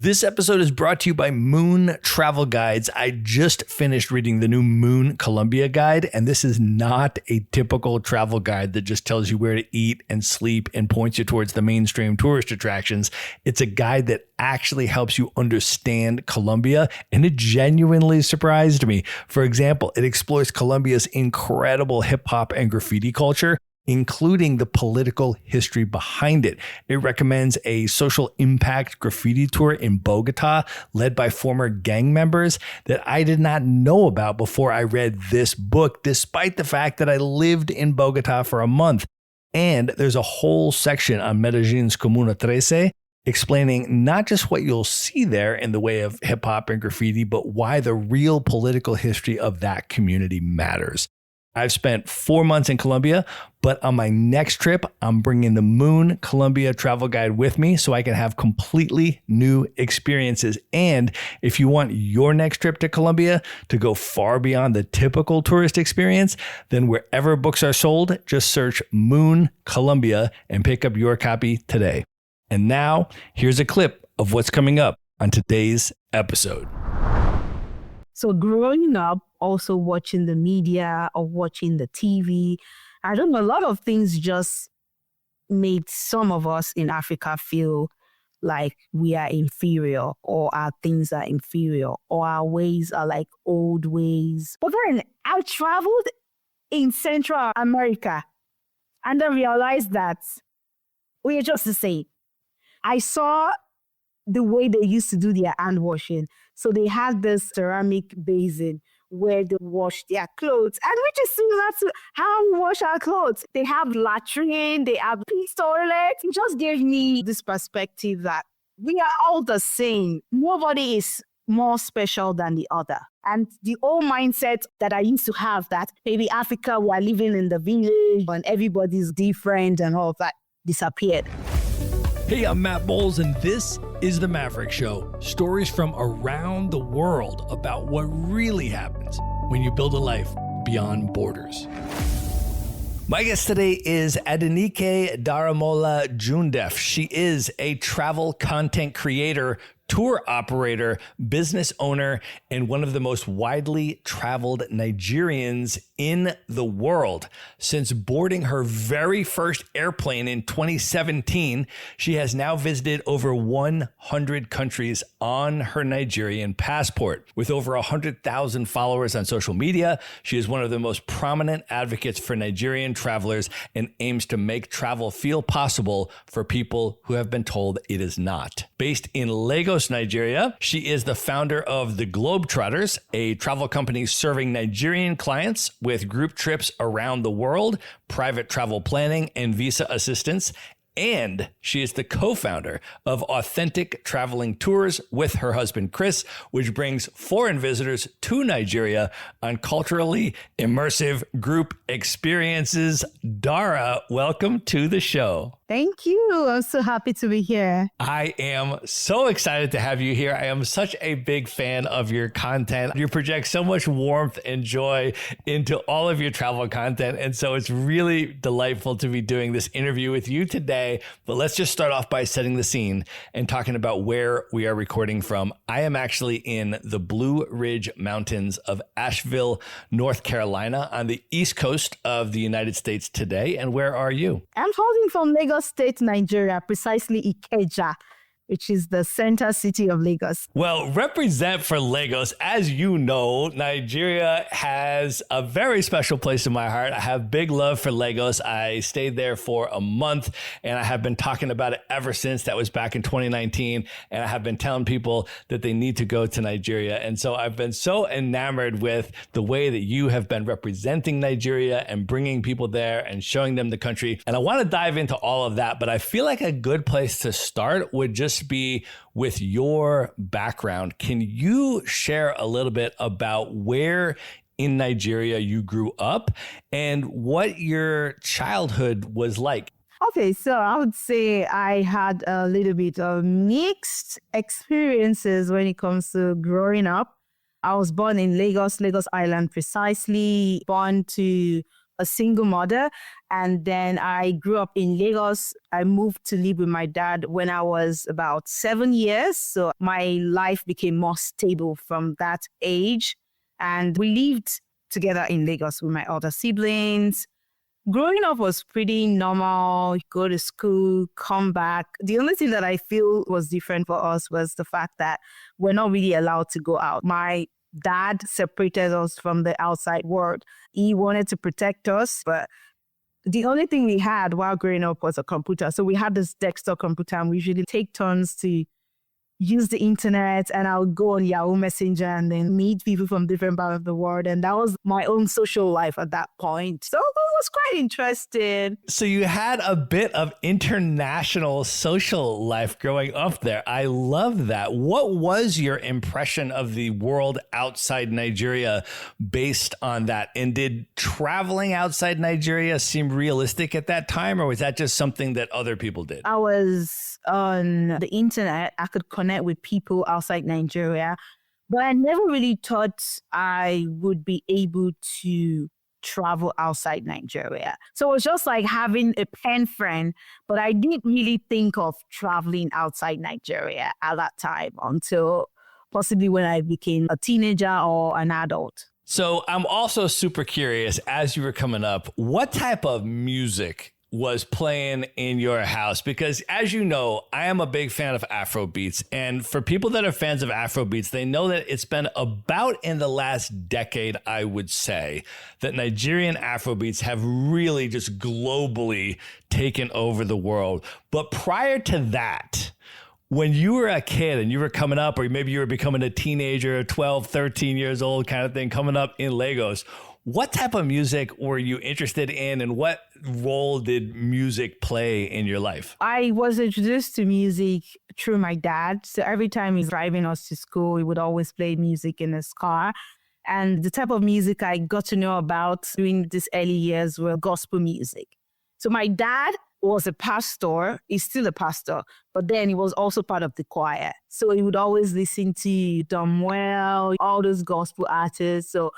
This episode is brought to you by Moon Travel Guides. I just finished reading the new Moon Colombia guide, and this is not a typical travel guide that just tells you where to eat and sleep and points you towards the mainstream tourist attractions. It's a guide that actually helps you understand Colombia, and it genuinely surprised me. For example, it explores Colombia's incredible hip hop and graffiti culture, including the political history behind it. It recommends a social impact graffiti tour in Bogota led by former gang members that I did not know about before I read this book, despite the fact that I lived in Bogota for a month. And there's a whole section on Medellin's Comuna 13 explaining not just what you'll see there in the way of hip hop and graffiti, but why the real political history of that community matters. I've spent 4 months in Colombia, but on my next trip, I'm bringing the Moon Colombia travel guide with me so I can have completely new experiences. And if you want your next trip to Colombia to go far beyond the typical tourist experience, then wherever books are sold, just search Moon Colombia and pick up your copy today. And now, here's a clip of what's coming up on today's episode. So growing up, also watching the media or watching the TV, I don't know, a lot of things just made some of us in Africa feel like we are inferior or our things are inferior or our ways are like old ways. But then I traveled in Central America and I realized that we are just the same. I saw the way they used to do their hand washing. So they had this ceramic basin where they wash their clothes, and which is similar to how we wash our clothes. They have latrine, they have peace toilets. It just gave me this perspective that we are all the same. Nobody is more special than the other. And the old mindset that I used to have that maybe Africa, we're living in the village and everybody's different and all of that disappeared. Hey, I'm Matt Bowles, and this is The Maverick Show. Stories from around the world about what really happens when you build a life beyond borders. My guest today is Adenike Daramola Joondeph. She is a travel content creator, tour operator, business owner, and one of the most widely traveled Nigerians in the world. Since boarding her very first airplane in 2017, she has now visited over 100 countries on her Nigerian passport. With over 100,000 followers on social media, she is one of the most prominent advocates for Nigerian travelers and aims to make travel feel possible for people who have been told it is not. Based in Lagos, Nigeria, she is the founder of the Globetrotters, a travel company serving Nigerian clients with group trips around the world, private travel planning, and visa assistance. And she is the co-founder of Authentic Traveling Tours with her husband, Chris, which brings foreign visitors to Nigeria on culturally immersive group experiences. Dara, welcome to the show. Thank you. I'm so happy to be here. I am so excited to have you here. I am such a big fan of your content. You project so much warmth and joy into all of your travel content. And so it's really delightful to be doing this interview with you today. But let's just start off by setting the scene and talking about where we are recording from. I am actually in the Blue Ridge Mountains of Asheville, North Carolina, on the east coast of the United States today. And where are you? I'm holding from Lagos State, Nigeria, precisely Ikeja, which is the center city of Lagos. Well, represent for Lagos. As you know, Nigeria has a very special place in my heart. I have big love for Lagos. I stayed there for a month and I have been talking about it ever since. That was back in 2019. And I have been telling people that they need to go to Nigeria. And so I've been so enamored with the way that you have been representing Nigeria and bringing people there and showing them the country. And I want to dive into all of that, but I feel like a good place to start would just be with your background. Can you share a little bit about where in Nigeria you grew up and what your childhood was like? Okay, so I would say I had a little bit of mixed experiences when it comes to growing up. I was born in Lagos Island precisely, born to a single mother. And then I grew up in Lagos. I moved to live with my dad when I was about 7 years. So my life became more stable from that age. And we lived together in Lagos with my other siblings. Growing up was pretty normal. Go to school, come back. The only thing that I feel was different for us was the fact that we're not really allowed to go out. My dad separated us from the outside world. He wanted to protect us, but the only thing we had while growing up was a computer. So we had this desktop computer, and we usually take turns to use the internet, and I'll go on Yahoo Messenger and then meet people from different parts of the world. And that was my own social life at that point. So it was quite interesting. So you had a bit of international social life growing up there. I love that. What was your impression of the world outside Nigeria based on that? And did traveling outside Nigeria seem realistic at that time, or was that just something that other people did? I was on the internet. I could connect with people outside Nigeria, but I never really thought I would be able to travel outside Nigeria. So it was just like having a pen friend, but I didn't really think of traveling outside Nigeria at that time until possibly when I became a teenager or an adult. So I'm also super curious, as you were coming up, what type of music was playing in your house? Because as you know, I am a big fan of Afro beats. And for people that are fans of Afro beats, they know that it's been about in the last decade, I would say, that Nigerian Afro beats have really just globally taken over the world. But prior to that, when you were a kid and you were coming up, or maybe you were becoming a teenager, 12, 13 years old kind of thing, coming up in Lagos, what type of music were you interested in, and what role did music play in your life? I was introduced to music through my dad. So every time he's driving us to school, he would always play music in his car. And the type of music I got to know about during these early years were gospel music. So my dad was a pastor. He's still a pastor, but then he was also part of the choir. So he would always listen to Well, all those gospel artists. So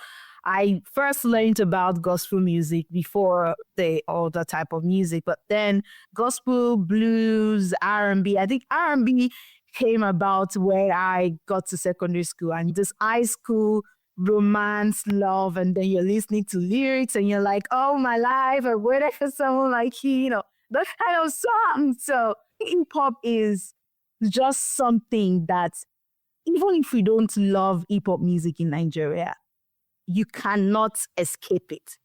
I first learned about gospel music before the other type of music, but then gospel, blues, R&B. I think R&B came about when I got to secondary school, and this high school romance, love, and then you're listening to lyrics and you're like, oh, my life, I waited for someone like you, that kind of song. So hip hop is just something that, even if we don't love hip hop music in Nigeria, you cannot escape it.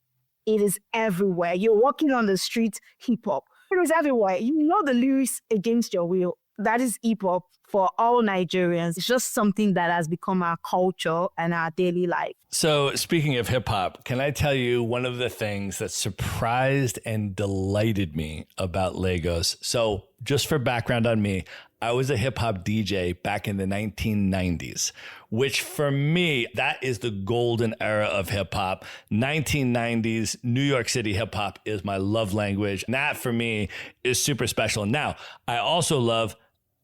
It is everywhere. You're walking on the street, hip hop. It is everywhere. You know the lyrics against your will. That is hip hop for all Nigerians. It's just something that has become our culture and our daily life. So speaking of hip hop, can I tell you one of the things that surprised and delighted me about Lagos? So just for background on me, I was a hip hop DJ back in the 1990s, which for me, that is the golden era of hip hop. 1990s New York City hip hop is my love language. And that for me is super special. Now, I also love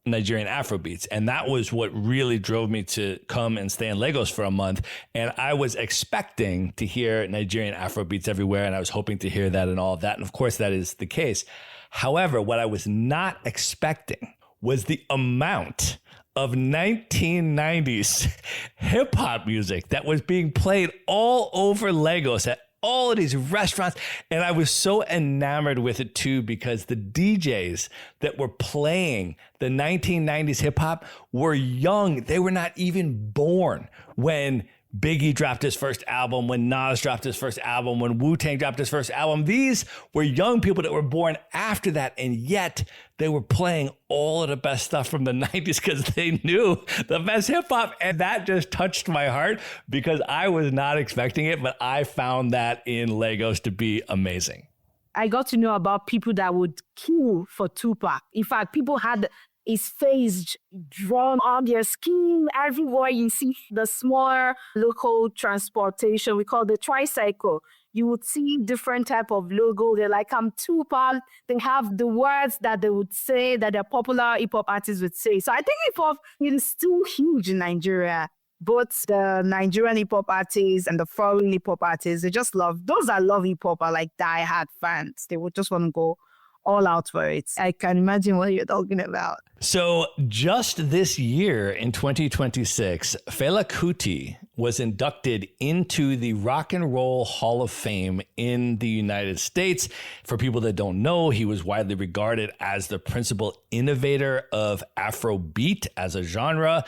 Nigerian Afro beats. And that was what really drove me to come and stay in Lagos for a month. And I was expecting to hear Nigerian Afro beats everywhere. And I was hoping to hear that and all of that. And of course, that is the case. However, what I was not expecting was the amount of 1990s hip hop music that was being played all over Lagos at all of these restaurants. And I was so enamored with it too, because the DJs that were playing the 1990s hip hop were young. They were not even born when Biggie dropped his first album, when Nas dropped his first album, when Wu-Tang dropped his first album. These were young people that were born after that, and yet they were playing all of the best stuff from the 90s because they knew the best hip-hop, and that just touched my heart because I was not expecting it, but I found that in Lagos to be amazing. I got to know about people that would kill for Tupac. In fact, people had his face drawn on their skin. Everywhere you see the smaller local transportation, we call the tricycle, you would see different type of logo. They're like, I'm Tupac. They have the words that they would say, that their popular hip hop artists would say. So I think hip hop is still huge in Nigeria. both the Nigerian hip hop artists and the foreign hip hop artists. They just love, those that love hip hop are like diehard fans. They would just want to go all out for it. I can imagine what you're talking about. So just this year in 2026, Fela Kuti was inducted into the Rock and Roll Hall of Fame in the United States. For people that don't know, he was widely regarded as the principal innovator of Afrobeat as a genre.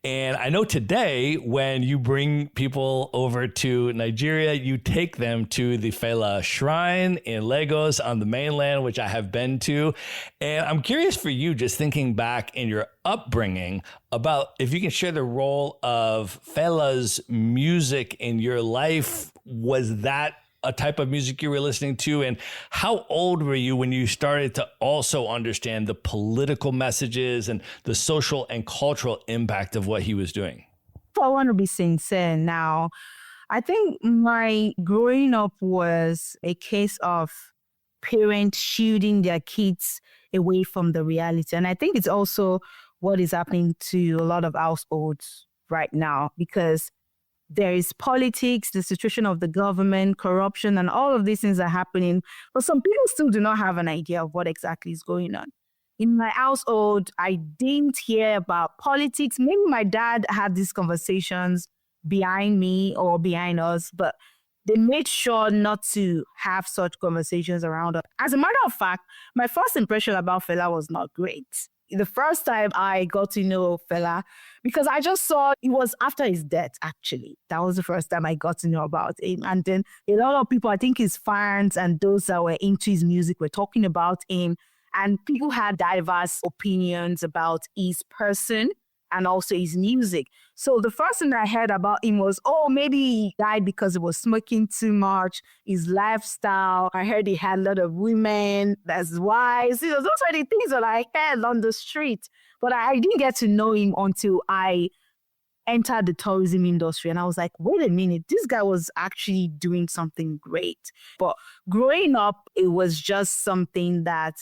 And I know today, when you bring people over to Nigeria, you take them to the Fela Shrine in Lagos on the mainland, which I have been to. And I'm curious for you, just thinking back in your upbringing, about if you can share the role of Fela's music in your life. Was that a type of music you were listening to? And how old were you when you started to also understand the political messages and the social and cultural impact of what he was doing? I want to be sincere now. I think my growing up was a case of parents shielding their kids away from the reality. And I think it's also what is happening to a lot of households right now, because there is politics, the situation of the government, corruption, and all of these things are happening. But some people still do not have an idea of what exactly is going on. In my household, I didn't hear about politics. Maybe my dad had these conversations behind me or behind us, but they made sure not to have such conversations around us. As a matter of fact, my first impression about Fela was not great. The first time I got to know Fela, because I just saw it was after his death, actually. That was the first time I got to know about him. And then a lot of people, I think his fans and those that were into his music were talking about him. And people had diverse opinions about his person and also his music. So the first thing I heard about him was, oh, maybe he died because he was smoking too much, his lifestyle. I heard he had a lot of women, that's wives. Those were the things that I heard on the street. But I didn't get to know him until I entered the tourism industry. And I was like, wait a minute, this guy was actually doing something great. But growing up, it was just something that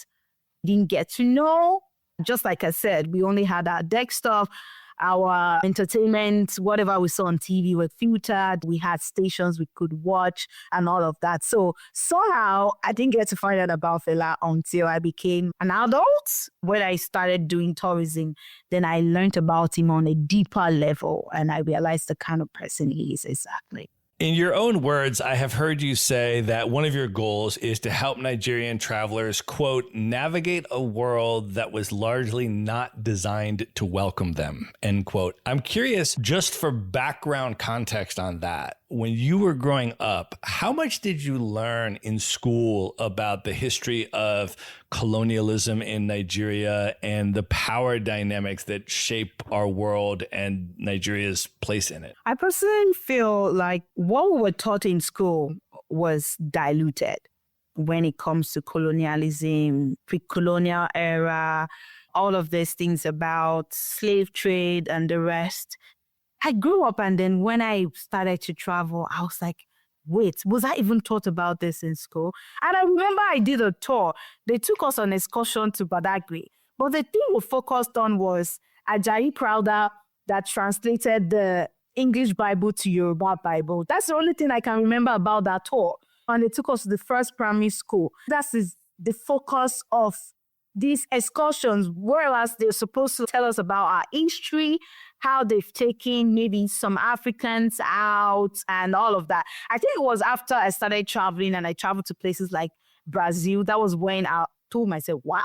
I didn't get to know. Just like I said, we only had our deck stuff, our entertainment, whatever we saw on TV were filtered. We had stations we could watch and all of that. So somehow I didn't get to find out about Fela until I became an adult. When I started doing tourism, then I learned about him on a deeper level and I realized the kind of person he is exactly. In your own words, I have heard you say that one of your goals is to help Nigerian travelers, quote, navigate a world that was largely not designed to welcome them, end quote. I'm curious, just for background context on that, when you were growing up, how much did you learn in school about the history of colonialism in Nigeria and the power dynamics that shape our world and Nigeria's place in it? I personally feel like what we were taught in school was diluted when it comes to colonialism, pre-colonial era, all of these things about slave trade and the rest. I grew up and then when I started to travel, I was like, wait, was I even taught about this in school? And I remember I did a tour. They took us on an excursion to Badagry. But the thing we focused on was Ajayi Crowther that translated the English Bible to Yoruba Bible. That's the only thing I can remember about that tour. And they took us to the first primary school. That's the focus of these excursions, whereas they're supposed to tell us about our history, how they've taken maybe some Africans out and all of that. I think it was after I started traveling and I traveled to places like Brazil. That was when I told myself, what?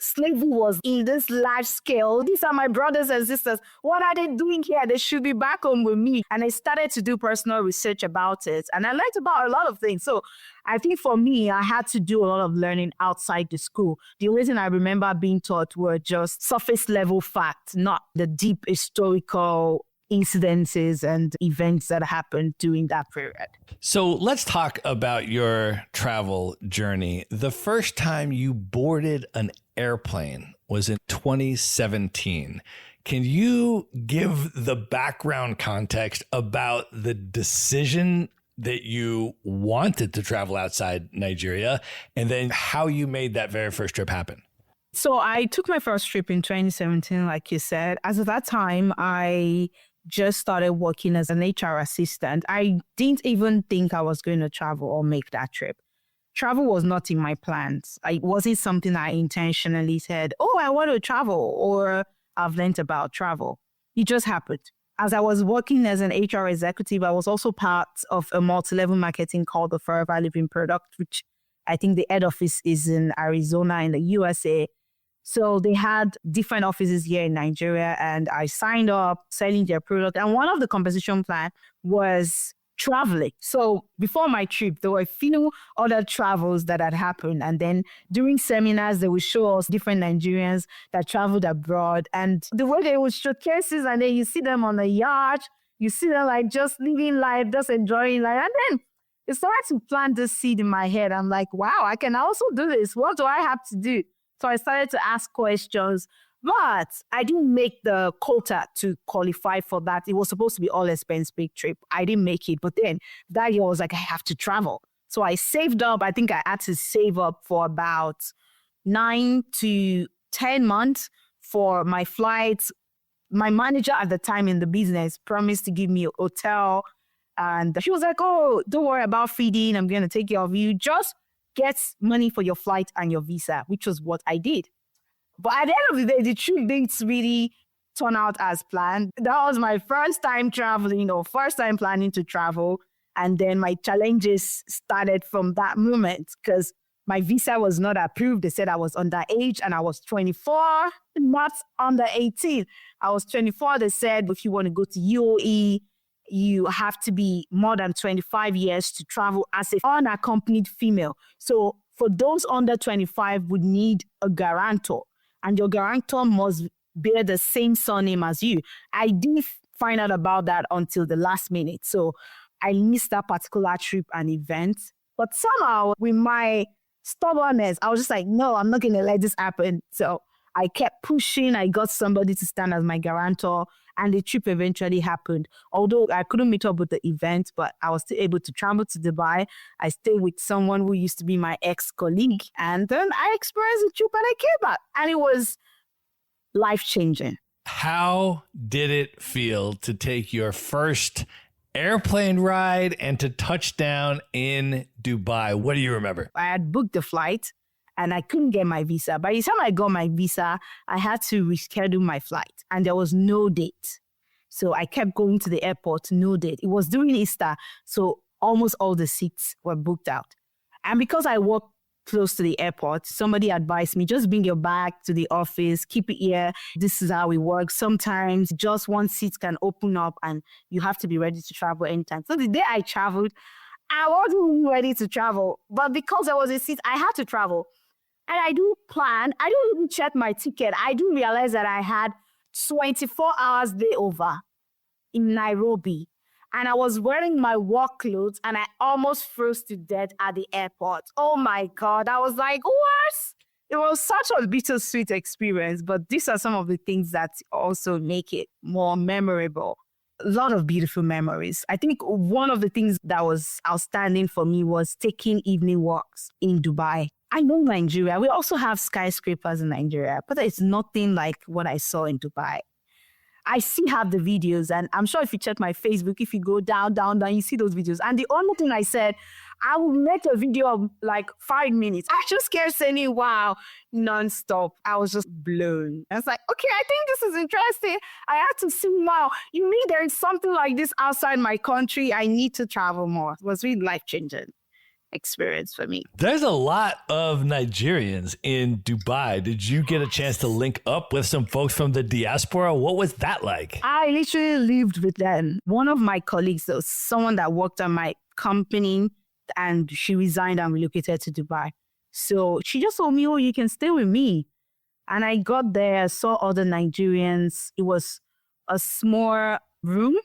Slavery was in this large scale. These are my brothers and sisters. What are they doing here? They should be back home with me. And I started to do personal research about it. And I learned about a lot of things. So I think for me, I had to do a lot of learning outside the school. The only thing I remember being taught were just surface level facts, not the deep historical incidences and events that happened during that period. So let's talk about your travel journey. The first time you boarded an airplane was in 2017. Can you give the background context about the decision that you wanted to travel outside Nigeria and then how you made that very first trip happen? So I took my first trip in 2017, like you said. As of that time, I just started working as an HR assistant. I didn't even think I was going to travel or make that trip. Travel was not in my plans. It wasn't something I intentionally said, oh, I want to travel or I've learned about travel. It just happened. As I was working as an HR executive, I was also part of a multi-level marketing called the Forever Living Product, which I think the head office is in Arizona in the USA. So they had different offices here in Nigeria, and I signed up selling their product. And one of the compensation plan was traveling. So before my trip, there were a few other travels that had happened. And then during seminars, they would show us different Nigerians that traveled abroad. And the way they would show cases, and then you see them on a yacht, you see them like just living life, just enjoying life. And then it started to plant this seed in my head. I'm like, wow, I can also do this. What do I have to do? So I started to ask questions, but I didn't make the quota to qualify for that. It was supposed to be all expense paid trip. I didn't make it. But then that year I was like, I have to travel. So I saved up. I think I had to save up for about 9 to 10 months for my flights. My manager at the time in the business promised to give me a hotel. And she was like, oh, don't worry about feeding. I'm going to take care of you. Just get money for your flight and your visa, which was what I did. But at the end of the day, the trip didn't really turn out as planned. That was my first time traveling or first time planning to travel. And then my challenges started from that moment because my visa was not approved. They said I was underage and I was 24, not under 18. I was 24. They said, if you want to go to UAE, you have to be more than 25 years to travel as an unaccompanied female. So for those under 25 would need a guarantor, and your guarantor must bear the same surname as you. I didn't find out about that until the last minute. So I missed that particular trip and event. But somehow with my stubbornness, I was just like, no, I'm not going to let this happen. So I kept pushing. I got somebody to stand as my guarantor, and the trip eventually happened. Although I couldn't meet up with the event, but I was still able to travel to Dubai. I stayed with someone who used to be my ex-colleague, and then I experienced the trip and I came back, and it was life-changing. How did it feel to take your first airplane ride and to touch down in Dubai? What do you remember? I had booked the flight, and I couldn't get my visa. By the time I got my visa, I had to reschedule my flight, and there was no date. So I kept going to the airport, no date. It was during Easter, so almost all the seats were booked out. And because I worked close to the airport, somebody advised me, just bring your bag to the office, keep it here. This is how it works. Sometimes just one seat can open up, and you have to be ready to travel anytime. So the day I traveled, I wasn't ready to travel, but because there was a seat, I had to travel. And I do plan. I don't even check my ticket. I do realize that I had 24 hours layover in Nairobi. And I was wearing my work clothes, and I almost froze to death at the airport. Oh my God. I was like, what? It was such a bittersweet experience. But these are some of the things that also make it more memorable. A lot of beautiful memories. I think one of the things that was outstanding for me was taking evening walks in Dubai. I know Nigeria. We also have skyscrapers in Nigeria, but it's nothing like what I saw in Dubai. I still have the videos, and I'm sure if you check my Facebook, if you go down, you see those videos. And the only thing I said, I will make a video of like 5 minutes. I just kept saying, wow, nonstop. I was just blown. I was like, okay, I think this is interesting. I had to see, wow, you mean there is something like this outside my country? I need to travel more. It was really life-changing experience for me. There's a lot of Nigerians in Dubai. Did you get a chance to link up with some folks from the diaspora? What was that like? I literally lived with them. One of my colleagues, there was someone that worked at my company, and she resigned and relocated to Dubai. So she just told me, oh, you can stay with me. And I got there, saw other Nigerians. It was a small room,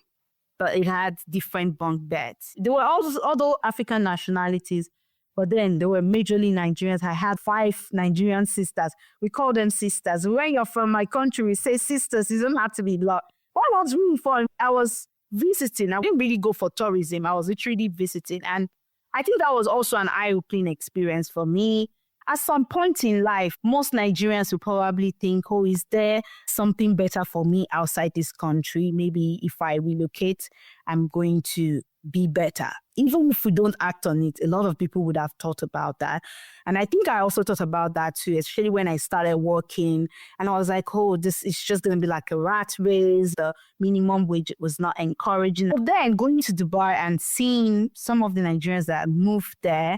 but it had different bunk beds. There were also other African nationalities, but then there were majorly Nigerians. I had 5 Nigerian sisters. We call them sisters. When you're from my country, we say sisters. You don't have to be blood. What was really fun, I was visiting. I didn't really go for tourism. I was literally visiting. And I think that was also an eye-opening experience for me. At some point in life, most Nigerians will probably think, oh, is there something better for me outside this country? Maybe if I relocate, I'm going to be better. Even if we don't act on it, a lot of people would have thought about that. And I think I also thought about that too, especially when I started working. And I was like, oh, this is just going to be like a rat race. The minimum wage was not encouraging. But then going to Dubai and seeing some of the Nigerians that moved there,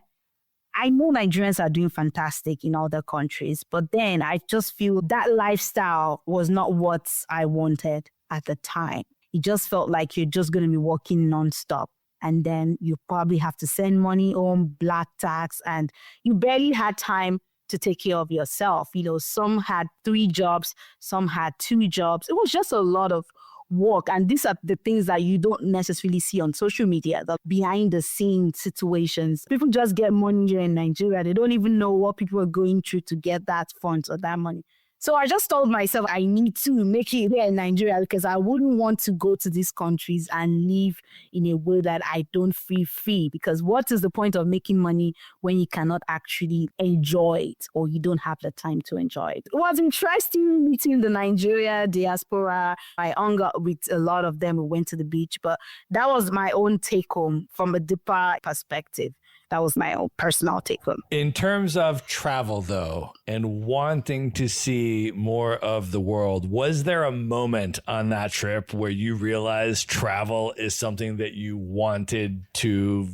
I know Nigerians are doing fantastic in other countries, but then I just feel that lifestyle was not what I wanted at the time. It just felt like you're just going to be working nonstop. And then you probably have to send money home, black tax, and you barely had time to take care of yourself. Some had 3 jobs, some had 2 jobs. It was just a lot of work. And these are the things that you don't necessarily see on social media, the behind the scenes situations. People just get money here in Nigeria. They don't even know what people are going through to get that funds or that money. So I just told myself I need to make it here in Nigeria because I wouldn't want to go to these countries and live in a way that I don't feel free. Because what is the point of making money when you cannot actually enjoy it or you don't have the time to enjoy it? It was interesting meeting the Nigeria diaspora. I hung out with a lot of them. We went to the beach, but that was my own take home from a deeper perspective. That was my own personal take home. In terms of travel, though, and wanting to see more of the world, was there a moment on that trip where you realized travel is something that you wanted to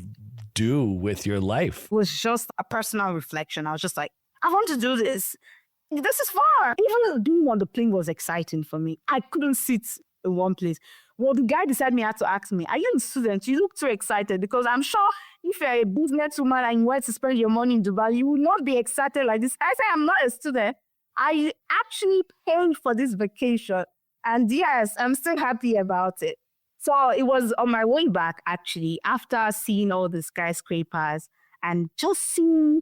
do with your life? It was just a personal reflection. I was just like, I want to do this. This is far. Even being on the plane was exciting for me. I couldn't sit in one place. Well, the guy beside me had to ask me, are you a student? You look too excited, because I'm sure if you're a businesswoman and you want to spend your money in Dubai, you will not be excited like this. I say, I'm not a student. I actually paid for this vacation. And yes, I'm still happy about it. So it was on my way back, actually, after seeing all the skyscrapers and just seeing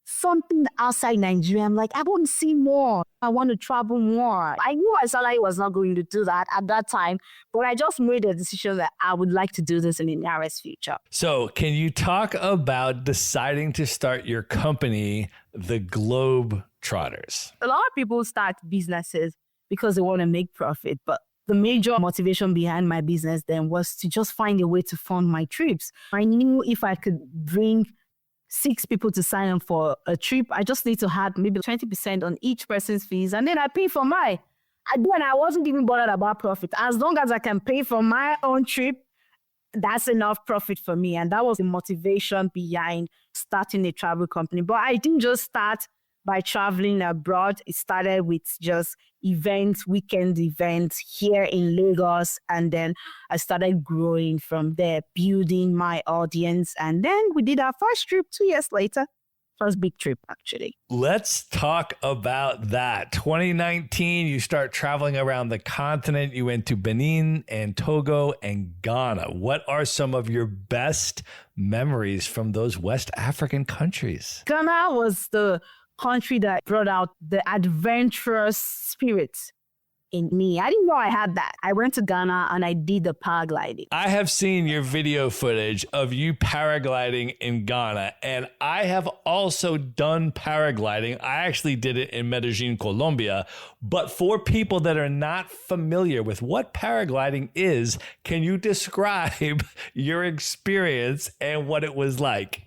something outside Nigeria. I'm like, I want to see more. I want to travel more. I knew my salary was not going to do that at that time, but I just made a decision that I would like to do this in the nearest future. So can you talk about deciding to start your company, the Globe Trotters? A lot of people start businesses because they want to make profit, but the major motivation behind my business then was to just find a way to fund my trips. I knew if I could bring 6 people to sign up for a trip, I just need to have maybe 20% on each person's fees, and then I pay for mine. And I wasn't even bothered about profit. As long as I can pay for my own trip, that's enough profit for me. And that was the motivation behind starting a travel company. But I didn't just start by traveling abroad. It started with just events, weekend events here in Lagos. And then I started growing from there, building my audience. And then we did our first trip 2 years later. First big trip, actually. Let's talk about that. 2019, you start traveling around the continent. You went to Benin and Togo and Ghana. What are some of your best memories from those West African countries? Ghana was the country that brought out the adventurous spirit in me. I didn't know I had that. I went to Ghana and I did the paragliding. I have seen your video footage of you paragliding in Ghana, and I have also done paragliding. I actually did it in Medellin, Colombia. But for people that are not familiar with what paragliding is, can you describe your experience and what it was like?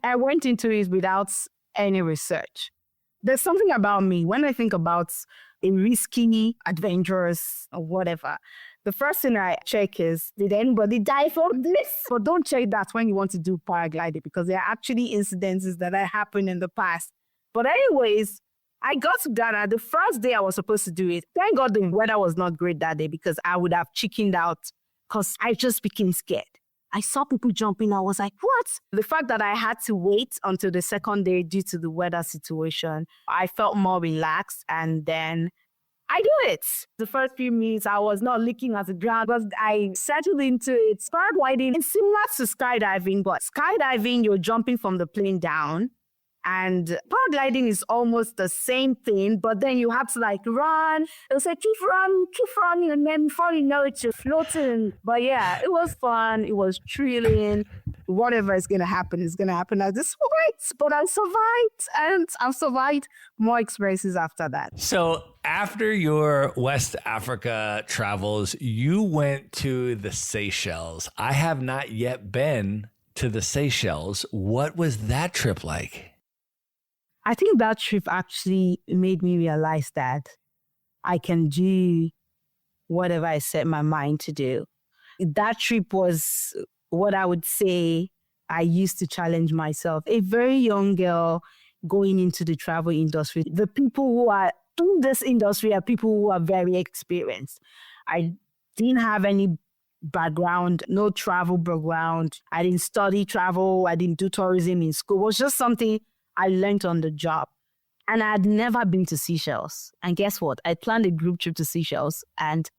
I went into it without any research. There's something about me when I think about a risky, adventurous, or whatever. The first thing I check is, did anybody die from this? But don't check that when you want to do paragliding, because there are actually incidences that have happened in the past. But anyways, I got to Ghana. The first day I was supposed to do it, thank God the weather was not great that day, because I would have chickened out because I just became scared. I saw people jumping. I was like, what? The fact that I had to wait until the second day due to the weather situation, I felt more relaxed, and then I do it. The first few minutes, I was not looking at the ground, but I settled into it. Paragliding is similar to skydiving, but skydiving, you're jumping from the plane down. And paragliding is almost the same thing, but then you have to like run. They'll say, keep running, and then before you know it, you're floating. But yeah, it was fun. It was thrilling. whatever is going to happen is going to happen at this point. But I survived, and I've survived more experiences after that. So after your West Africa travels, you went to the Seychelles. I have not yet been to the Seychelles. What was that trip like? I think that trip actually made me realize that I can do whatever I set my mind to do. That trip was what I would say I used to challenge myself. A very young girl going into the travel industry. The people who are in this industry are people who are very experienced. I didn't have any background, no travel background. I didn't study travel. I didn't do tourism in school. It was just something I learned on the job. And I had never been to Seychelles. And guess what? I planned a group trip to Seychelles and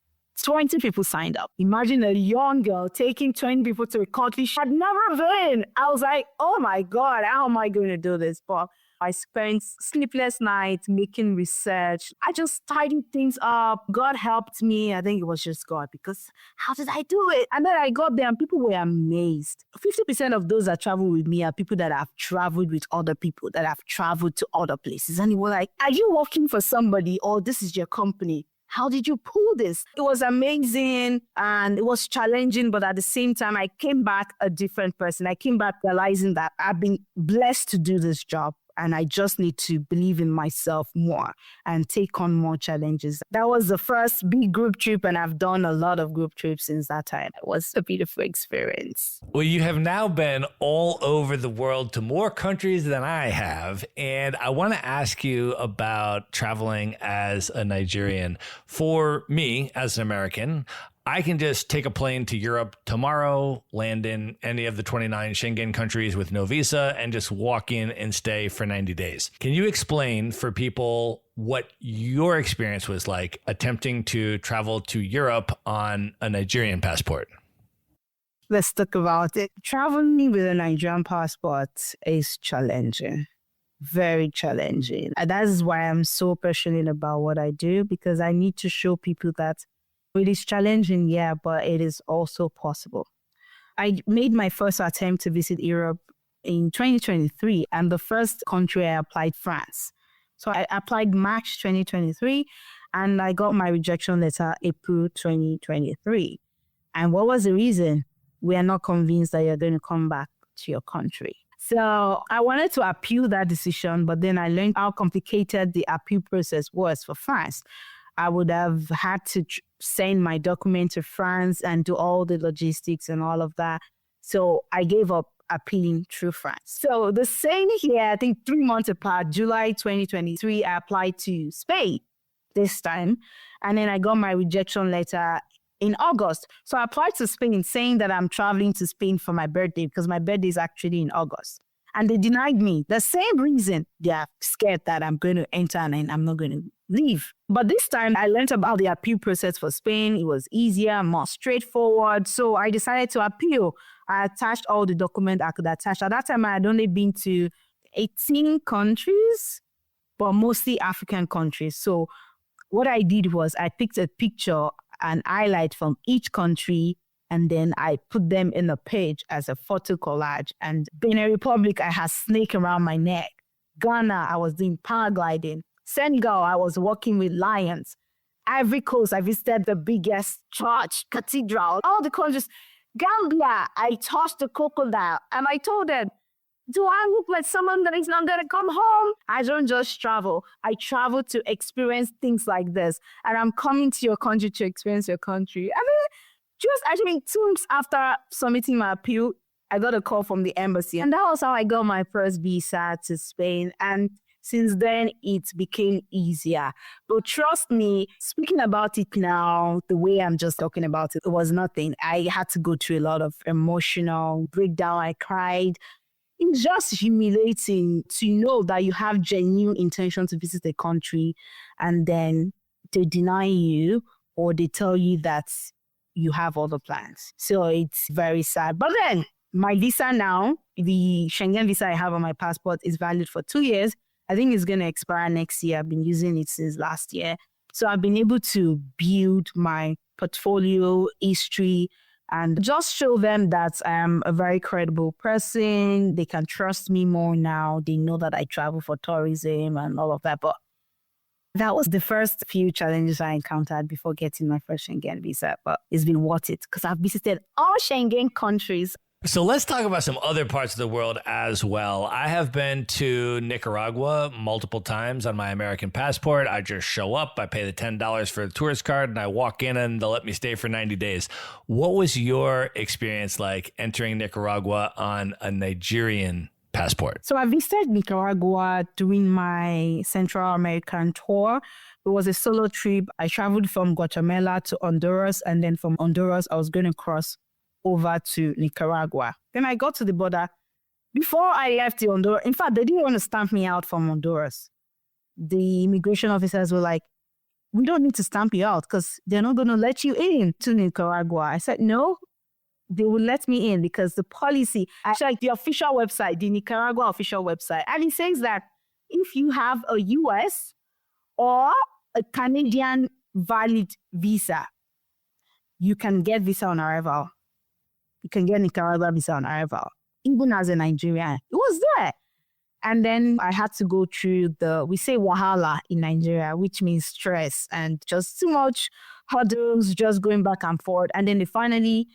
20 people signed up. Imagine a young girl taking 20 people to a country she had never been. I was like, oh my God, how am I going to do this? But I spent sleepless nights making research. I just tidied things up. God helped me. I think it was just God, because how did I do it? And then I got there and people were amazed. 50% of those that travel with me are people that have traveled with other people, that have traveled to other places. And they were like, are you working for somebody, or this is your company? How did you pull this? It was amazing and it was challenging, but at the same time, I came back a different person. I came back realizing that I've been blessed to do this job and I just need to believe in myself more and take on more challenges. That was the first big group trip, and I've done a lot of group trips since that time. It was a beautiful experience. Well, you have now been all over the world to more countries than I have. And I want to ask you about traveling as a Nigerian. For me, as an American, I can just take a plane to Europe tomorrow, land in any of the 29 Schengen countries with no visa, and just walk in and stay for 90 days. Can you explain for people what your experience was like attempting to travel to Europe on a Nigerian passport? Let's talk about it. Traveling with a Nigerian passport is challenging, very challenging. And that is why I'm so passionate about what I do, because I need to show people that it is challenging, yeah, but it is also possible. I made my first attempt to visit Europe in 2023, and the first country I applied, France. So I applied March 2023, and I got my rejection letter April 2023. And what was the reason? We are not convinced that you're going to come back to your country. So I wanted to appeal that decision, but then I learned how complicated the appeal process was for France. I would have had to send my document to France and do all the logistics and all of that. So I gave up appealing through France. So the same year, I think 3 months apart, July 2023, I applied to Spain this time. And then I got my rejection letter in August. So I applied to Spain saying that I'm traveling to Spain for my birthday, because my birthday is actually in August. And they denied me. The same reason. They are scared that I'm going to enter and I'm not going to leave. But this time I learned about the appeal process for Spain. It was easier, more straightforward. So I decided to appeal. I attached all the documents I could attach. At that time, I had only been to 18 countries, but mostly African countries. So what I did was I picked a picture and highlight from each country, and then I put them in a page as a photo collage. And Benin Republic, I had snake around my neck. Ghana, I was doing paragliding. Senegal, I was walking with lions. Ivory Coast, I visited the biggest church, cathedral, all the countries. Gambia, I touched the crocodile. And I told them, do I look like someone that is not going to come home? I don't just travel. I travel to experience things like this. And I'm coming to your country to experience your country. I mean, just actually 2 weeks after submitting my appeal, I got a call from the embassy. And that was how I got my first visa to Spain. And since then, it became easier. But trust me, speaking about it now, the way I'm just talking about it, it was nothing. I had to go through a lot of emotional breakdown. I cried. It's just humiliating to know that you have genuine intention to visit a country and then they deny you, or they tell you that you have other plans. So it's very sad. But then my visa now, the Schengen visa I have on my passport, is valid for 2 years. I think it's going to expire next year. I've been using it since last year. So I've been able to build my portfolio, history, and just show them that I am a very credible person. They can trust me more now. They know that I travel for tourism and all of that. But that was the first few challenges I encountered before getting my first Schengen visa. But it's been worth it because I've visited all Schengen countries. So let's talk about some other parts of the world as well. I have been to Nicaragua multiple times on my American passport. I just show up, I pay the $10 for the tourist card, and I walk in and they'll let me stay for 90 days. What was your experience like entering Nicaragua on a Nigerian passport? So I visited Nicaragua during my Central American tour. It was a solo trip. I traveled from Guatemala to Honduras, and then from Honduras, I was going to cross over to Nicaragua. Then I got to the border. Before I left the Honduras, in fact, they didn't want to stamp me out from Honduras. The immigration officers were like, we don't need to stamp you out because they're not going to let you in to Nicaragua. I said, no, they will let me in because the policy, actually the official website, the Nicaragua official website, and it says that if you have a US or a Canadian valid visa, you can get visa on arrival. You can get Nicaragua visa on arrival, even as a Nigerian. It was there. And then I had to go through we say wahala in Nigeria, which means stress and just too much hurdles, just going back and forth. And then they finally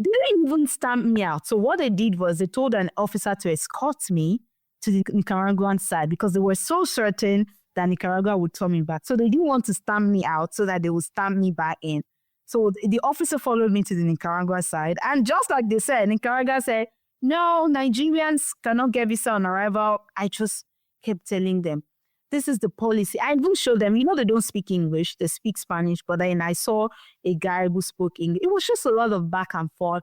didn't even stamp me out. So what they did was they told an officer to escort me to the Nicaraguan side because they were so certain that Nicaragua would turn me back. So they didn't want to stamp me out so that they would stamp me back in. So the officer followed me to the Nicaragua side. And just like they said, Nicaragua said, no, Nigerians cannot get visa on arrival. I just kept telling them, this is the policy. I even showed them, they don't speak English, they speak Spanish. But then I saw a guy who spoke English. It was just a lot of back and forth.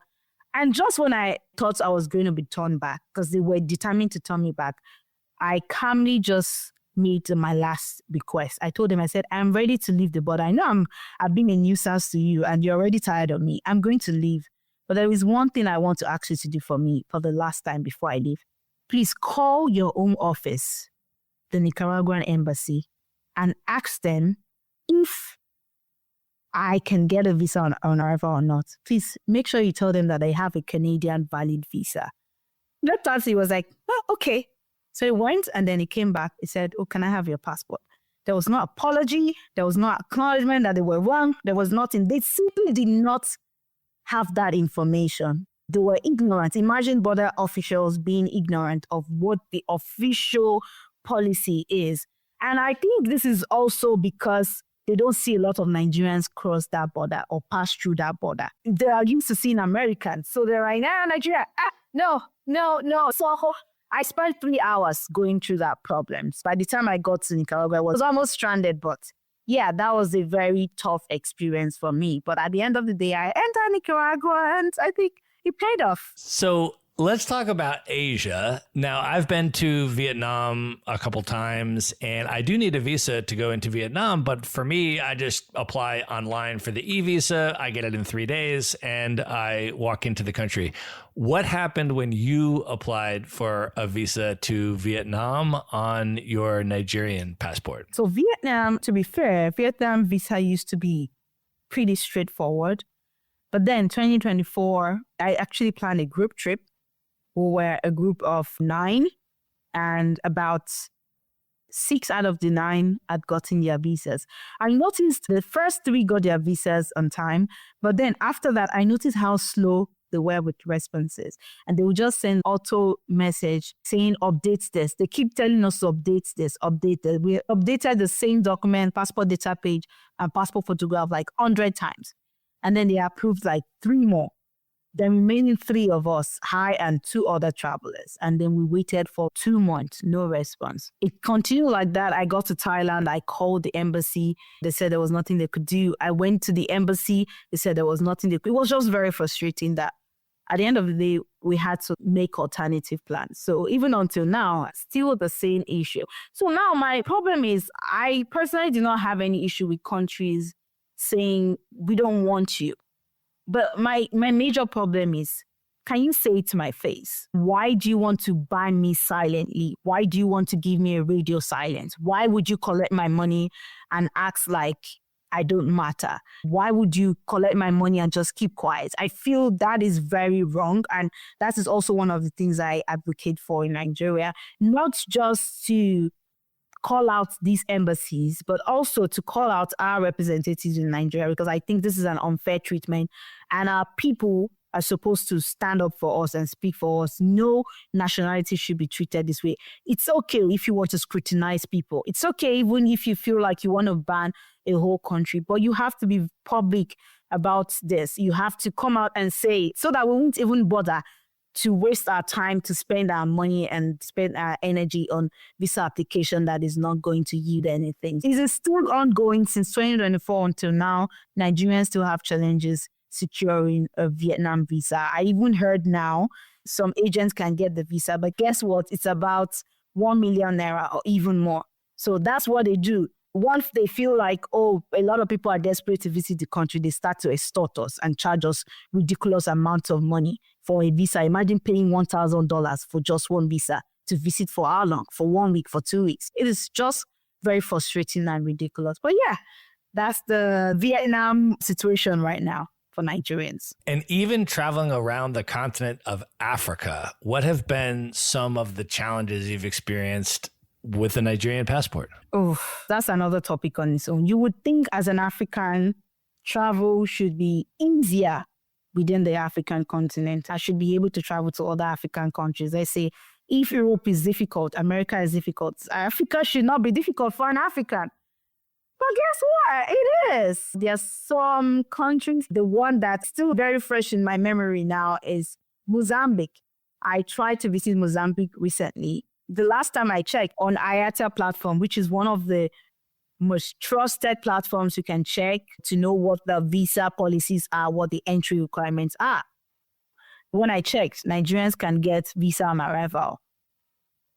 And just when I thought I was going to be turned back, because they were determined to turn me back, I calmly just made my last request. I told them, I said, I'm ready to leave the border. I know I've been a nuisance to you and you're already tired of me. I'm going to leave. But there is one thing I want to ask you to do for me for the last time before I leave. Please call your home office, the Nicaraguan embassy, and ask them if I can get a visa on arrival or not. Please make sure you tell them that I have a Canadian valid visa. That time he was like, oh, okay. So he went and then he came back. He said, oh, can I have your passport? There was no apology. There was no acknowledgement that they were wrong. There was nothing. They simply did not have that information. They were ignorant. Imagine border officials being ignorant of what the official policy is. And I think this is also because they don't see a lot of Nigerians cross that border or pass through that border. They are used to seeing Americans. So they're like, Nigeria, no. So I spent 3 hours going through that problem. By the time I got to Nicaragua, I was almost stranded. But yeah, that was a very tough experience for me. But at the end of the day, I entered Nicaragua and I think it paid off. So let's talk about Asia. Now, I've been to Vietnam a couple times, and I do need a visa to go into Vietnam. But for me, I just apply online for the e-visa. I get it in 3 days, and I walk into the country. What happened when you applied for a visa to Vietnam on your Nigerian passport? So Vietnam, to be fair, Vietnam visa used to be pretty straightforward. But then 2024, I actually planned a group trip. We were a group of 9, and about 6 out of the 9 had gotten their visas. I noticed the first 3 got their visas on time, but then after that, I noticed how slow they were with responses. And they would just send auto message saying, update this. They keep telling us to update this, update that. We updated the same document, passport data page, and passport photograph like 100 times. And then they approved like 3 more. The remaining 3 of us, I and 2 other travelers. And then we waited for 2 months, no response. It continued like that. I got to Thailand. I called the embassy. They said there was nothing they could do. I went to the embassy. They said there was nothing they could do. It was just very frustrating that at the end of the day, we had to make alternative plans. So even until now, still the same issue. So now my problem is I personally do not have any issue with countries saying we don't want you. But my major problem is, can you say it to my face? Why do you want to ban me silently? Why do you want to give me a radio silence? Why would you collect my money and act like I don't matter. Why would you collect my money and just keep quiet? I feel that is very wrong. And that is also one of the things I advocate for in Nigeria, not just to call out these embassies, but also to call out our representatives in Nigeria, because I think this is an unfair treatment. And our people are supposed to stand up for us and speak for us. No nationality should be treated this way. It's okay if you want to scrutinize people. It's okay even if you feel like you want to ban a whole country, but you have to be public about this. You have to come out and say it so that we won't even bother to waste our time to spend our money and spend our energy on visa application that is not going to yield anything. It is still ongoing since 2024 until now. Nigerians still have challenges securing a Vietnam visa. I even heard now some agents can get the visa, but guess what? It's about 1 million naira or even more. So that's what they do. Once they feel like, oh, a lot of people are desperate to visit the country, they start to extort us and charge us ridiculous amounts of money for a visa. Imagine paying $1,000 for just one visa to visit for how long? For 1 week, for 2 weeks. It is just very frustrating and ridiculous. But yeah, that's the Vietnam situation right now for Nigerians. And even traveling around the continent of Africa, what have been some of the challenges you've experienced with a Nigerian passport? Oh, that's another topic on its own. You would think as an African, travel should be easier within the African continent. I should be able to travel to other African countries. They say, if Europe is difficult, America is difficult, Africa should not be difficult for an African. But guess what? It is. There are some countries, the one that's still very fresh in my memory now is Mozambique. I tried to visit Mozambique recently. The last time I checked on IATA platform, which is one of the most trusted platforms you can check to know what the visa policies are, what the entry requirements are. When I checked, Nigerians can get visa on arrival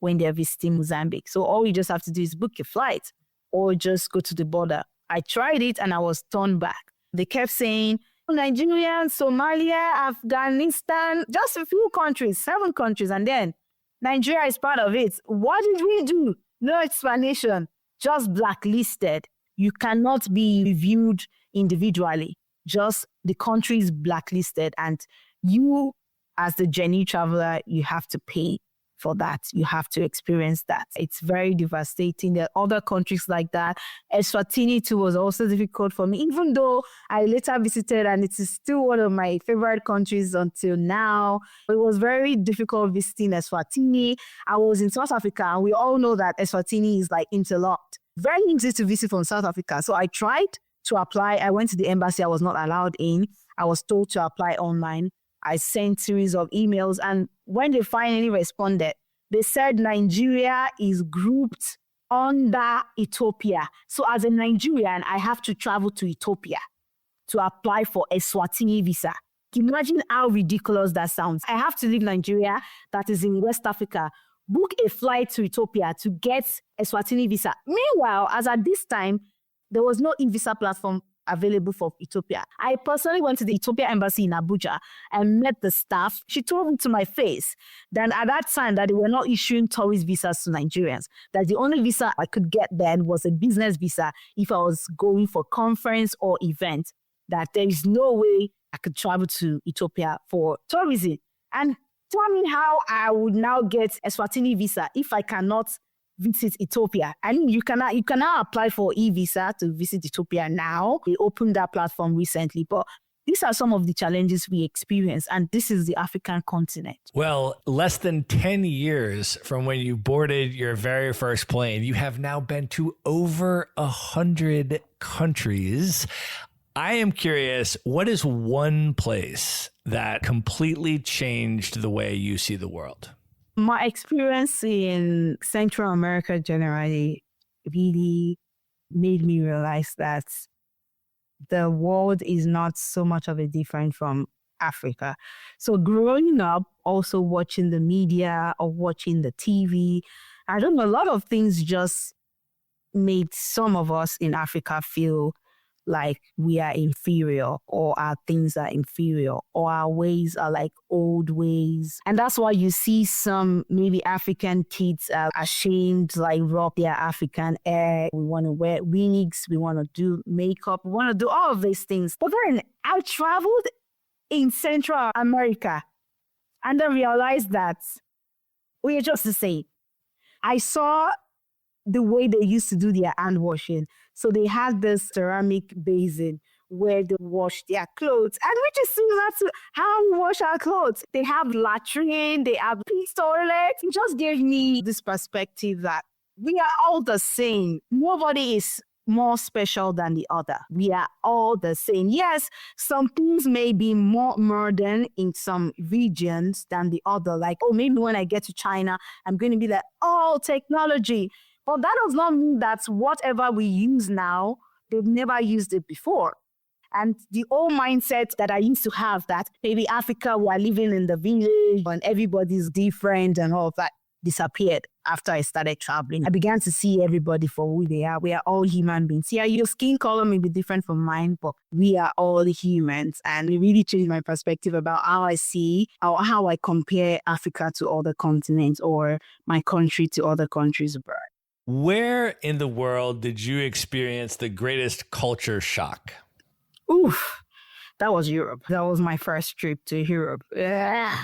when they're visiting Mozambique. So all you just have to do is book a flight or just go to the border. I tried it and I was turned back. They kept saying, Nigeria, Somalia, Afghanistan, just a few countries, 7 countries, and then Nigeria is part of it. What did we do? No explanation, just blacklisted. You cannot be reviewed individually. Just the country is blacklisted, and you, as the genuine traveler, you have to pay for that. You have to experience that. It's very devastating. There are other countries like that. Eswatini too was also difficult for me, even though I later visited and it is still one of my favorite countries until now. It was very difficult visiting Eswatini. I was in South Africa and we all know that Eswatini is like interlocked. Very easy to visit from South Africa. So I tried to apply. I went to the embassy. I was not allowed in. I was told to apply online. I sent series of emails, and when they finally responded, they said Nigeria is grouped under Ethiopia. So as a Nigerian, I have to travel to Ethiopia to apply for a Eswatini visa. Imagine how ridiculous that sounds. I have to leave Nigeria, that is in West Africa, book a flight to Ethiopia to get a Eswatini visa. Meanwhile, as at this time, there was no e-visa platform available for Ethiopia. I personally went to the Ethiopia embassy in Abuja and met the staff. She told me to my face that at that time that they were not issuing tourist visas to Nigerians, that the only visa I could get then was a business visa if I was going for conference or event, that there is no way I could travel to Ethiopia for tourism. And tell me how I would now get a Eswatini visa if I cannot visit Ethiopia. I mean, you can now apply for e-visa to visit Ethiopia now. They opened that platform recently, but these are some of the challenges we experience, and this is the African continent. Well, less than 10 years from when you boarded your very first plane, you have now been to over 100 countries. I am curious, what is one place that completely changed the way you see the world? My experience in Central America generally really made me realize that the world is not so much of a different from Africa. So growing up, also watching the media or watching the TV, I don't know, a lot of things just made some of us in Africa feel like we are inferior or our things are inferior or our ways are like old ways. And that's why you see some maybe African kids are ashamed to like rock their African hair. We want to wear wigs, we want to do makeup, we want to do all of these things. But then I traveled in Central America and then realized that we are just the same. I saw the way they used to do their hand washing. So they had this ceramic basin where they wash their clothes, and which is similar to how we wash our clothes. They have latrine, they have peace toilets. It just gave me this perspective that we are all the same. Nobody is more special than the other. We are all the same. Yes, some things may be more modern in some regions than the other. Like, oh, maybe when I get to China, I'm going to be like, oh, technology. But that does not mean that whatever we use now, they've never used it before. And the old mindset that I used to have that maybe Africa, we're living in the village and everybody's different and all of that disappeared after I started traveling. I began to see everybody for who they are. We are all human beings. Yeah, your skin color may be different from mine, but we are all humans. And it really changed my perspective about how I see or how I compare Africa to other continents or my country to other countries abroad. Where in the world did you experience the greatest culture shock? Oof, that was Europe. That was my first trip to Europe. Ugh.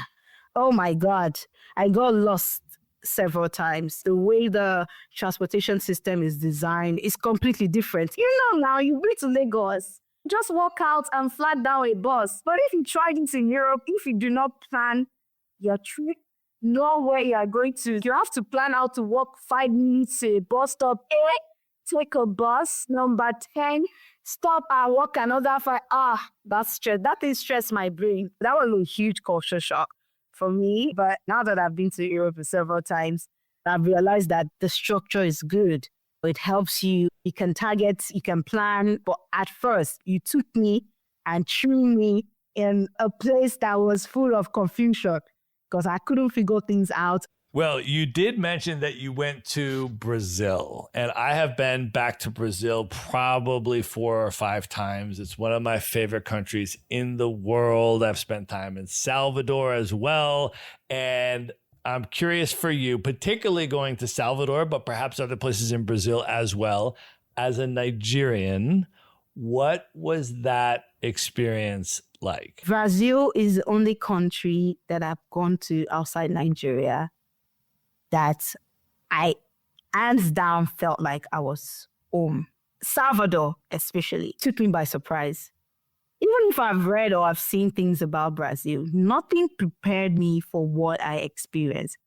Oh my God. I got lost several times. The way the transportation system is designed is completely different. You know, now you bring to Lagos, just walk out and flat down a bus. But if you try this in Europe, if you do not plan your trip, know where you are going to, you have to plan out to walk 5 minutes to a bus stop. Take a bus, number 10, stop and walk another 5. That's stress. That thing stressed my brain. That was a huge culture shock for me. But now that I've been to Europe several times, I've realized that the structure is good. It helps you. You can target, you can plan. But at first, you took me and threw me in a place that was full of confusion because I couldn't figure things out. Well, you did mention that you went to Brazil, and I have been back to Brazil probably 4 or 5 times. It's one of my favorite countries in the world. I've spent time in Salvador as well, and I'm curious for you, particularly going to Salvador, but perhaps other places in Brazil as well. As a Nigerian, what was that experience like? Brazil is the only country that I've gone to outside Nigeria that I hands down felt like I was home. Salvador especially took me by surprise. Even if I've read or I've seen things about Brazil, nothing prepared me for what I experienced.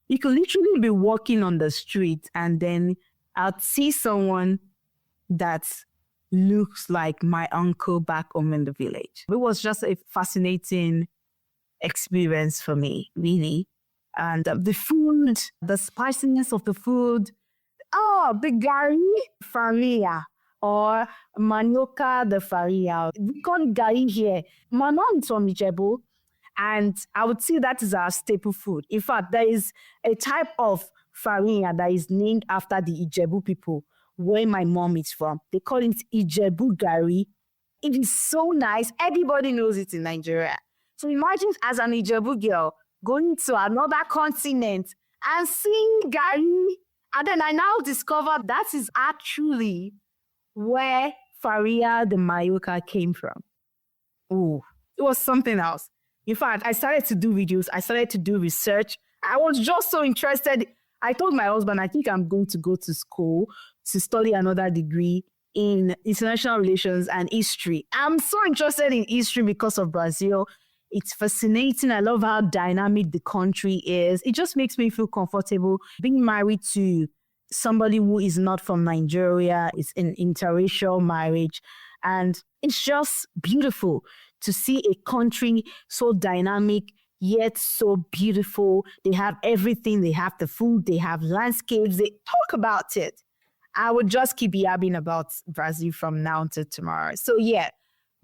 You could literally be walking on the street and then I'd see someone that looks like my uncle back home in the village. It was just a fascinating experience for me, really. And the food, the spiciness of the food. The gari faria or manioca de faria. We call it gari here. My mom is from Ijebu, and I would say that is our staple food. In fact, there is a type of faria that is named after the Ijebu people where my mom is from. They call it Ijebu gari. It is so nice. Everybody knows it in Nigeria. So imagine as an Ijebu girl, going to another continent and seeing gari. And then I now discovered that is actually where Faria de Mayoka came from. Oh, it was something else. In fact, I started to do videos. I started to do research. I was just so interested. I told my husband, I think I'm going to go to school to study another degree in international relations and history. I'm so interested in history because of Brazil. It's fascinating. I love how dynamic the country is. It just makes me feel comfortable being married to somebody who is not from Nigeria. It's an interracial marriage. And it's just beautiful to see a country so dynamic, yet so beautiful. They have everything. They have the food. They have landscapes. They talk about it. I would just keep yabbing about Brazil from now to tomorrow. So yeah,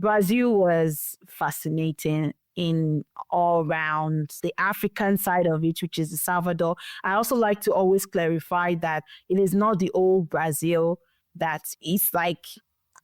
Brazil was fascinating in all round. The African side of it, which is the Salvador. I also like to always clarify that it is not the old Brazil, that it's like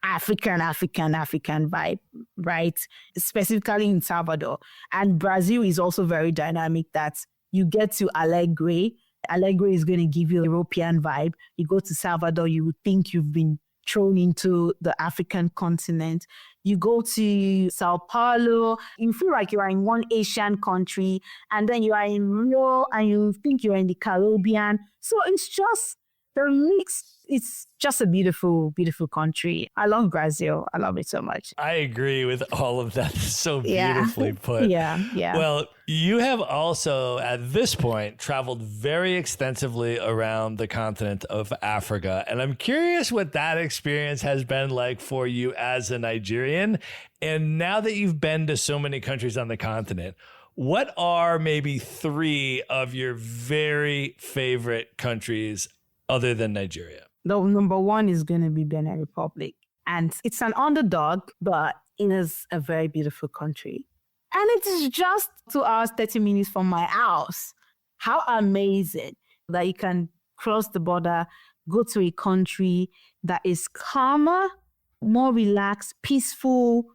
African vibe, right? Specifically in Salvador. And Brazil is also very dynamic that you get to Alegre. Alegre is going to give you a European vibe. You go to Salvador, you would think you've been thrown into the African continent. You go to Sao Paulo, you feel like you are in one Asian country, and then you are in Rio and you think you're in the Caribbean. So it's just the mix. It's just a beautiful, beautiful country. I love Brazil. I love it so much. I agree with all of that. So beautifully put. Yeah. Well, you have also, at this point, traveled very extensively around the continent of Africa. And I'm curious what that experience has been like for you as a Nigerian. And now that you've been to so many countries on the continent, what are maybe 3 of your very favorite countries other than Nigeria? The number 1 is going to be Benin Republic. And it's an underdog, but it is a very beautiful country. And it is just 2 hours, 30 minutes from my house. How amazing that you can cross the border, go to a country that is calmer, more relaxed, peaceful,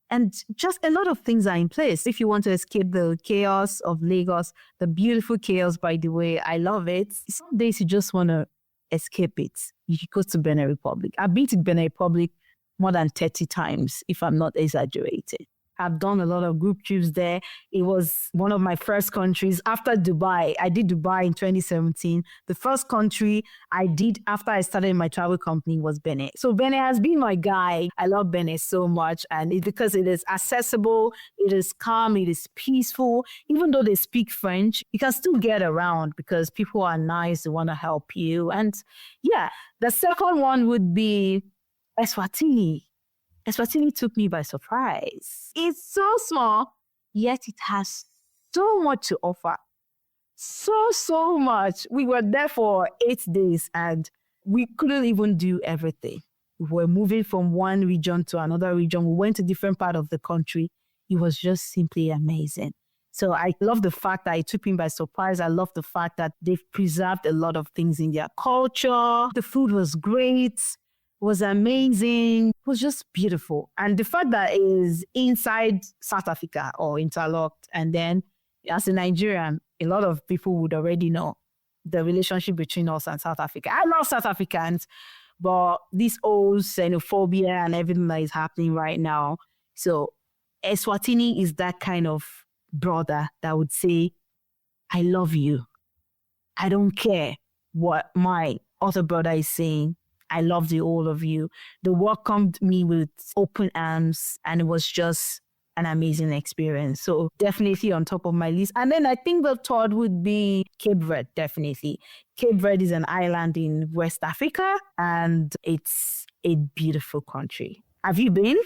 and just a lot of things are in place. If you want to escape the chaos of Lagos, the beautiful chaos, by the way, I love it. Some days you just want to escape it. You go to Benin Republic. I've been to Benin Republic more than 30 times, if I'm not exaggerating. I've done a lot of group trips there. It was one of my first countries after Dubai. I did Dubai in 2017. The first country I did after I started my travel company was Benin. So Benin has been my guide. I love Benin so much. And it's because it is accessible, it is calm, it is peaceful. Even though they speak French, you can still get around because people are nice, they want to help you. And yeah, the second one would be Eswatini. Eswatini took me by surprise. It's so small, yet it has so much to offer. So much. We were there for 8 days and we couldn't even do everything. We were moving from one region to another region. We went to different part of the country. It was just simply amazing. So I love the fact that it took me by surprise. I love the fact that they've preserved a lot of things in their culture. The food was great. Was amazing. It was just beautiful. And the fact that it is inside South Africa or interlocked, and then as a Nigerian, a lot of people would already know the relationship between us and South Africa. I love South Africans, but this old xenophobia and everything that is happening right now. So Eswatini is that kind of brother that would say, I love you. I don't care what my other brother is saying. I loved you, all of you. They welcomed me with open arms, and it was just an amazing experience. So definitely on top of my list. And then I think the third would be Cape Verde, definitely. Cape Verde is an island in West Africa, and it's a beautiful country. Have you been?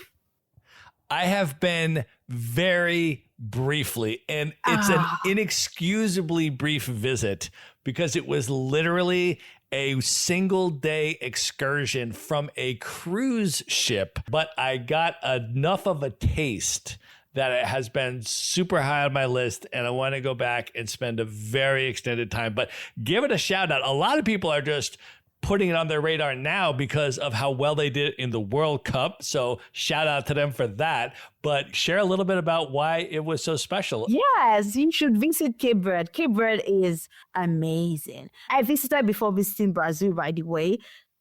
I have been very briefly, and it's an inexcusably brief visit because it was literally a single day excursion from a cruise ship, but I got enough of a taste that it has been super high on my list, and I want to go back and spend a very extended time. But give it a shout out. A lot of people are just putting it on their radar now because of how well they did in the World Cup. So shout out to them for that. But share a little bit about why it was so special. Yes, you should visit Cape Verde. Cape Verde is amazing. I visited before visiting Brazil, by the way.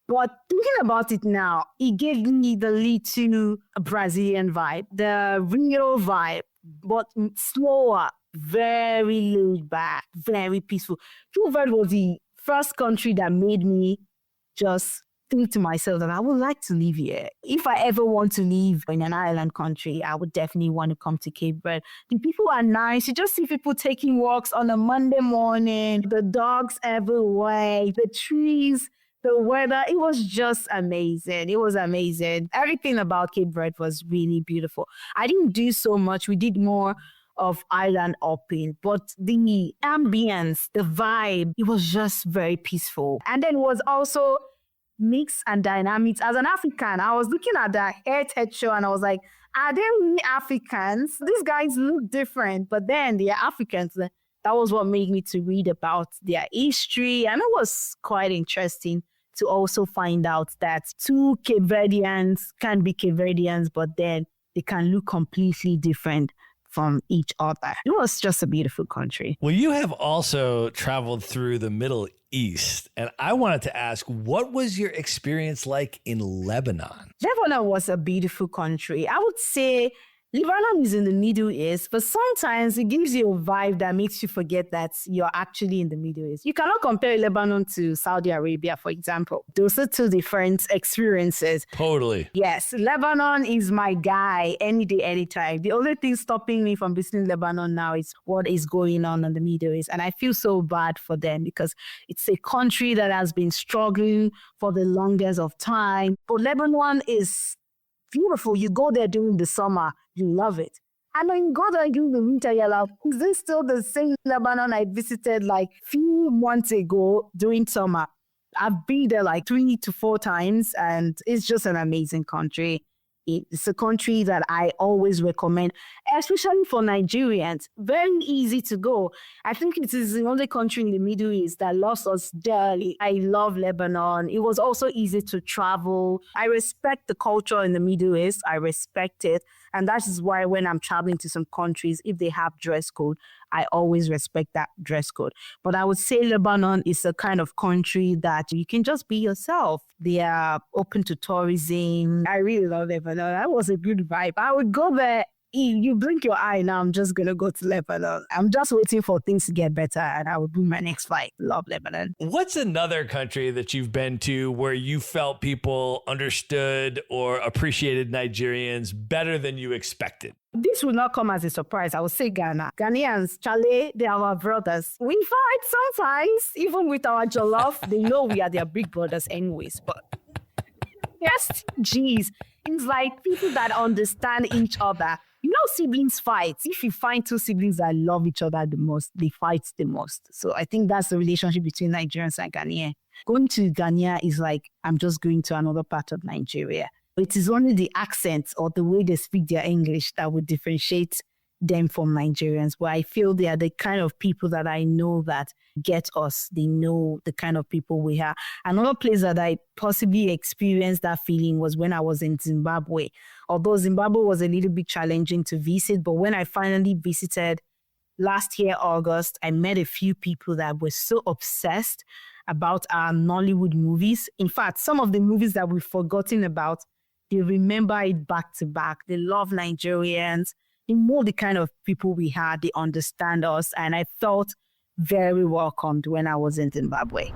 But thinking about it now, it gave me the little Brazilian vibe, the Rio vibe, but slower, very laid back, very peaceful. Cape Verde was the first country that made me just think to myself that I would like to live here. If I ever want to live in an island country, I would definitely want to come to Cape Verde. The people are nice. You just see people taking walks on a Monday morning, the dogs everywhere, the trees, the weather. It was just amazing. It was amazing. Everything about Cape Verde was really beautiful. I didn't do so much. We did more of island hopping, but the ambience, the vibe, it was just very peaceful. And then it was also mix and dynamics. As an African, I was looking at the heritage show and I was like, are they really Africans? These guys look different, but then they are Africans. That was what made me to read about their history, and it was quite interesting to also find out that two Cape Verdeans can be Cape Verdeans, but then they can look completely different from each other. It was just a beautiful country. Well, you have also traveled through the Middle East, and I wanted to ask, what was your experience like in Lebanon? Lebanon was a beautiful country. I would say Lebanon is in the Middle East, but sometimes it gives you a vibe that makes you forget that you're actually in the Middle East. You cannot compare Lebanon to Saudi Arabia, for example. Those are two different experiences. Totally. Yes, Lebanon is my guy any day, anytime. The only thing stopping me from visiting Lebanon now is what is going on in the Middle East. And I feel so bad for them because it's a country that has been struggling for the longest of time. But Lebanon is beautiful. You go there during the summer, you love it. And when you go there during the winter, you're like, is this still the same Lebanon I visited like few months ago during summer? I've been there like 3 to 4 times, and it's just an amazing country. It's a country that I always recommend, especially for Nigerians. Very easy to go. I think it is the only country in the Middle East that loves us dearly. I love Lebanon. It was also easy to travel. I respect the culture in the Middle East. I respect it. And that is why when I'm traveling to some countries, if they have dress code, I always respect that dress code. But I would say Lebanon is a kind of country that you can just be yourself. They are open to tourism. I really love Lebanon. That was a good vibe. I would go there. You blink your eye now, I'm just going to go to Lebanon. I'm just waiting for things to get better and I will do my next flight. Love Lebanon. What's another country that you've been to where you felt people understood or appreciated Nigerians better than you expected? This will not come as a surprise. I would say Ghana. Ghanaians, Chale, they are our brothers. We fight sometimes, even with our jollof. They know we are their big brothers anyways, but yes, geez. It's like people that understand each other. You know, siblings fight. If you find two siblings that love each other the most, they fight the most. So I think that's the relationship between Nigerians and Ghanaians. Going to Ghana is like, I'm just going to another part of Nigeria. It is only the accent or the way they speak their English that would differentiate them from Nigerians. But I feel they are the kind of people that I know that get us. They know the kind of people we are. Another place that I possibly experienced that feeling was when I was in Zimbabwe. Although Zimbabwe was a little bit challenging to visit, but when I finally visited last year, August, I met a few people that were so obsessed about our Nollywood movies. In fact, some of the movies that we've forgotten about, they remember it back to back. They love Nigerians. They know the kind of people we are. They understand us. And I felt very welcomed when I was in Zimbabwe.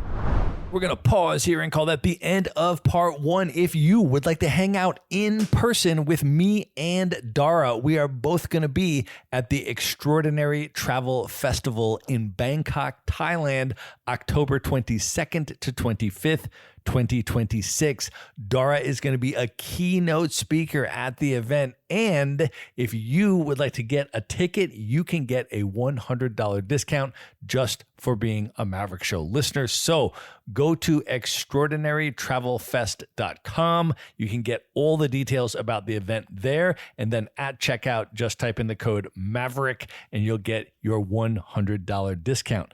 We're going to pause here and call that the end of part 1. If you would like to hang out in person with me and Dara, we are both going to be at the Extraordinary Travel Festival in Bangkok, Thailand, October 22nd to 25th. 2026. Dara is going to be a keynote speaker at the event. And if you would like to get a ticket, you can get a $100 discount just for being a Maverick Show listener. So go to extraordinarytravelfest.com. You can get all the details about the event there. And then at checkout, just type in the code Maverick and you'll get your $100 discount.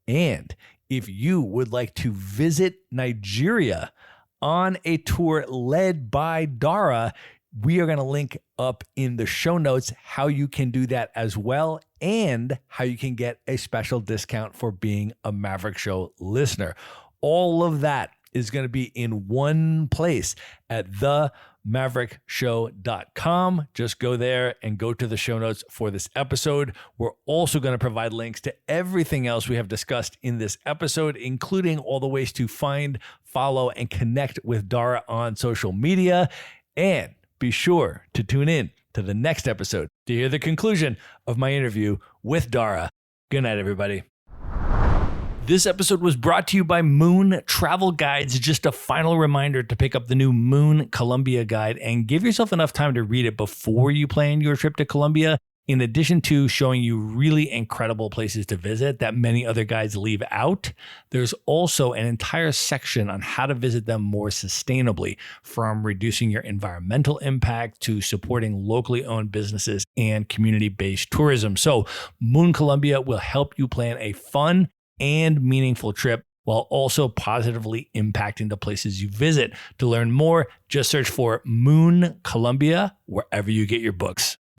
And if you would like to visit Nigeria on a tour led by Dara, we are going to link up in the show notes how you can do that as well and how you can get a special discount for being a Maverick Show listener. All of that is going to be in one place at themaverickshow.com. Just go there and go to the show notes for this episode. We're also going to provide links to everything else we have discussed in this episode, including all the ways to find, follow, and connect with Dara on social media. And be sure to tune in to the next episode to hear the conclusion of my interview with Dara. Good night, everybody. This episode was brought to you by Moon Travel Guides. Just a final reminder to pick up the new Moon Colombia guide and give yourself enough time to read it before you plan your trip to Colombia. In addition to showing you really incredible places to visit that many other guides leave out, there's also an entire section on how to visit them more sustainably, from reducing your environmental impact to supporting locally owned businesses and community-based tourism. So Moon Colombia will help you plan a fun and meaningful trip while also positively impacting the places you visit. To learn more, just search for Moon Colombia wherever you get your books.